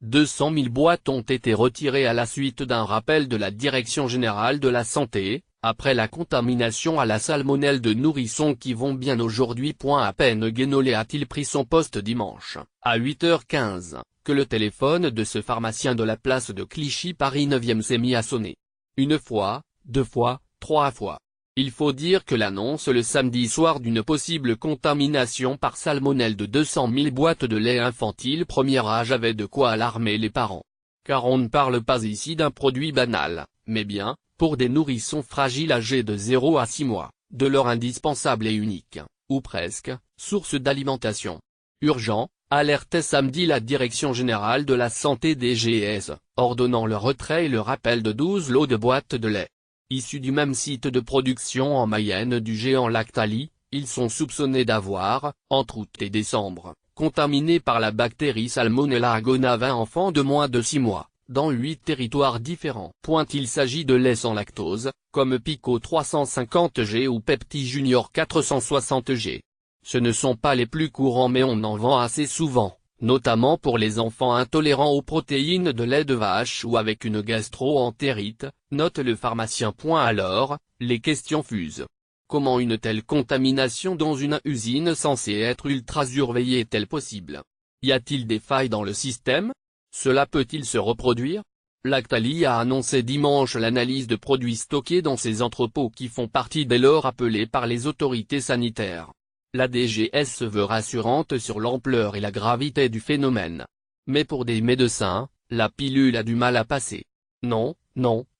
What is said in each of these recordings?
200 000 boîtes ont été retirées à la suite d'un rappel de la Direction Générale de la Santé, après la contamination à la salmonelle de nourrissons qui vont bien aujourd'hui. À peine Guénolé a-t-il pris son poste dimanche, à 8h15, que le téléphone de ce pharmacien de la place de Clichy Paris 9e s'est mis à sonner. Une fois, deux fois, trois fois. Il faut dire que l'annonce le samedi soir d'une possible contamination par salmonelle de 200 000 boîtes de lait infantile premier âge avait de quoi alarmer les parents. Car on ne parle pas ici d'un produit banal, mais bien, pour des nourrissons fragiles âgés de 0 à 6 mois, de leur indispensable et unique, ou presque, source d'alimentation. Urgent, alertait samedi la Direction Générale de la Santé DGS, ordonnant le retrait et le rappel de 12 lots de boîtes de lait. Issus du même site de production en Mayenne du géant Lactalis, ils sont soupçonnés d'avoir, entre août et décembre, contaminé par la bactérie Salmonella Agona 20 enfants de moins de 6 mois, dans 8 territoires différents. Il s'agit de lait sans lactose, comme Pico 350G ou Pepti Junior 460G. Ce ne sont pas les plus courants mais on en vend assez souvent, notamment pour les enfants intolérants aux protéines de lait de vache ou avec une gastro-entérite, note le pharmacien. Alors, les questions fusent. Comment une telle contamination dans une usine censée être ultra surveillée est-elle possible? Y a-t-il des failles dans le système? Cela peut-il se reproduire? Lactalis a annoncé dimanche l'analyse de produits stockés dans ces entrepôts qui font partie des lots appelés par les autorités sanitaires. La DGS se veut rassurante sur l'ampleur et la gravité du phénomène. Mais pour des médecins, la pilule a du mal à passer. Non,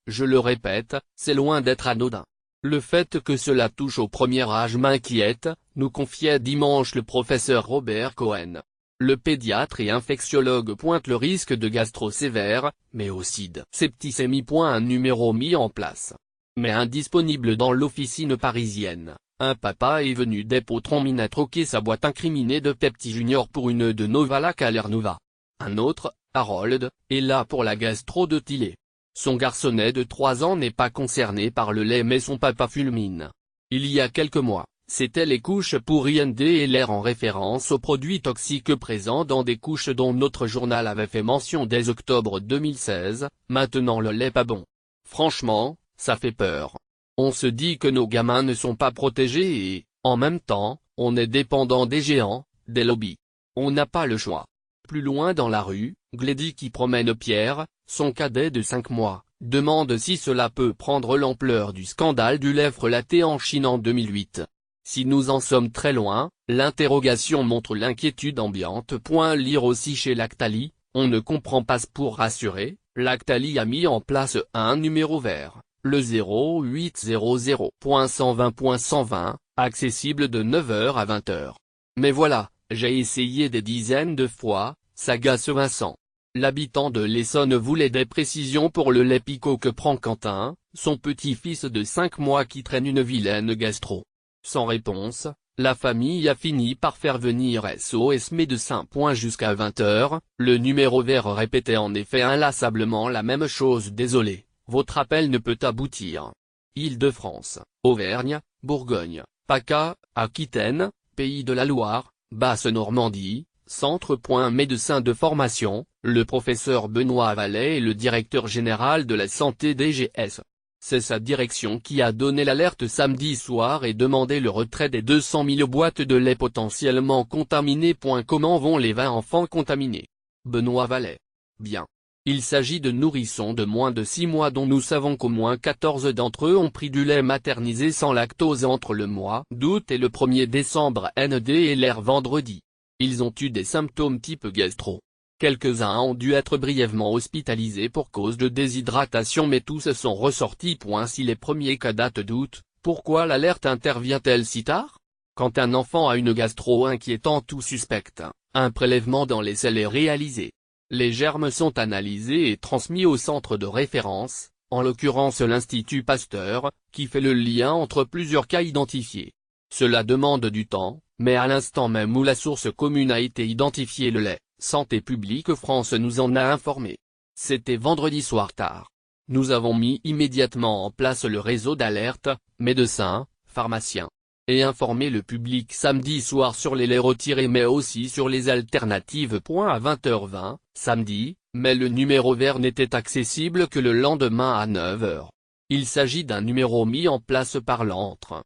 je le répète, c'est loin d'être anodin. Le fait que cela touche au premier âge m'inquiète, nous confiait dimanche le professeur Robert Cohen. Le pédiatre et infectiologue pointe le risque de gastro sévère, mais aussi de septicémie. Un numéro mis en place, mais indisponible dans l'officine parisienne. Un papa est venu d'Épotron a troqué sa boîte incriminée de Pepti Junior pour une de Novalac Allernova. Un autre, Harold, est là pour la gastro de Tillet. Son garçonnet de 3 ans n'est pas concerné par le lait mais son papa fulmine. Il y a quelques mois, c'était les couches pour IND et l'air en référence aux produits toxiques présents dans des couches dont notre journal avait fait mention dès octobre 2016, maintenant le lait pas bon. Franchement, ça fait peur. On se dit que nos gamins ne sont pas protégés et, en même temps, on est dépendant des géants, des lobbies. On n'a pas le choix. Plus loin dans la rue, Glédy qui promène Pierre, son cadet de 5 mois, demande si cela peut prendre l'ampleur du scandale du lait frelaté en Chine en 2008. Si nous en sommes très loin, l'interrogation montre l'inquiétude ambiante. Lire aussi chez Lactalis, on ne comprend pas. Pour rassurer, Lactalis a mis en place un numéro vert, le 0800.120.120, accessible de 9h à 20h. Mais voilà, j'ai essayé des dizaines de fois, s'agace Vincent. L'habitant de l'Essonne voulait des précisions pour le lait Pico que prend Quentin, son petit-fils de 5 mois qui traîne une vilaine gastro. Sans réponse, la famille a fini par faire venir SOS médecin. Jusqu'à 20h, le numéro vert répétait en effet inlassablement la même chose. Désolé, votre appel ne peut aboutir. Île-de-France, Auvergne, Bourgogne, PACA, Aquitaine, Pays de la Loire, Basse-Normandie, Centre. Médecin de formation, le professeur Benoît Vallet est le directeur général de la santé DGS. C'est sa direction qui a donné l'alerte samedi soir et demandé le retrait des 200 000 boîtes de lait potentiellement contaminées. Comment vont les 20 enfants contaminés? Benoît Vallet. Bien. Il s'agit de nourrissons de moins de 6 mois dont nous savons qu'au moins 14 d'entre eux ont pris du lait maternisé sans lactose entre le mois d'août et le 1er décembre ND et l'air vendredi. Ils ont eu des symptômes type gastro. Quelques-uns ont dû être brièvement hospitalisés pour cause de déshydratation mais tous sont ressortis. Si les premiers cas datent d'août, pourquoi l'alerte intervient-elle si tard? Quand un enfant a une gastro inquiétante ou suspecte, un prélèvement dans les selles est réalisé. Les germes sont analysés et transmis au centre de référence, en l'occurrence l'Institut Pasteur, qui fait le lien entre plusieurs cas identifiés. Cela demande du temps, mais à l'instant même où la source commune a été identifiée, le lait, Santé publique France nous en a informé. C'était vendredi soir tard. Nous avons mis immédiatement en place le réseau d'alerte, médecins, pharmaciens, et informé le public samedi soir sur les laits retirés mais aussi sur les alternatives. À 20h20, samedi, Mais le numéro vert n'était accessible que le lendemain à 9 h. Il s'agit d'un numéro mis en place par l'antre.